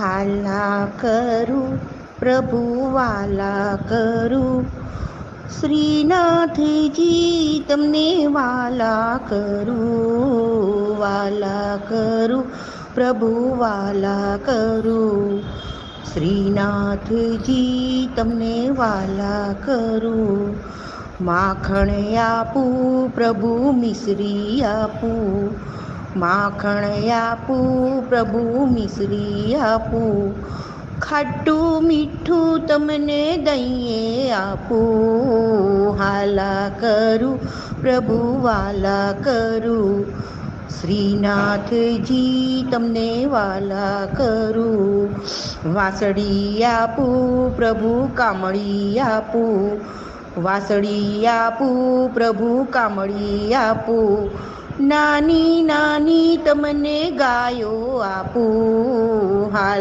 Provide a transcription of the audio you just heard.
હાલા કરું પ્રભુ વાલા કરું, શ્રીનાથજી તમને વાલા કરું પ્રભુ વાલા કરું, શ્રીનાથજી તમને વાલા કરું. માખણ આપું પ્રભુ મિશ્રી આપું, માખણ આપું પ્રભુ મિશ્રી આપું, ખાટું મીઠું તમને દઈએ આપું. હાલા કરું પ્રભુ વાલા કરું, શ્રીનાથજી તમને વાલા કરું. વાંસળી આપું પ્રભુ કામળી આપું, વાંસળી આપું પ્રભુ કામળી આપું, નાની નાની તમને ગાયો આપું. હાલ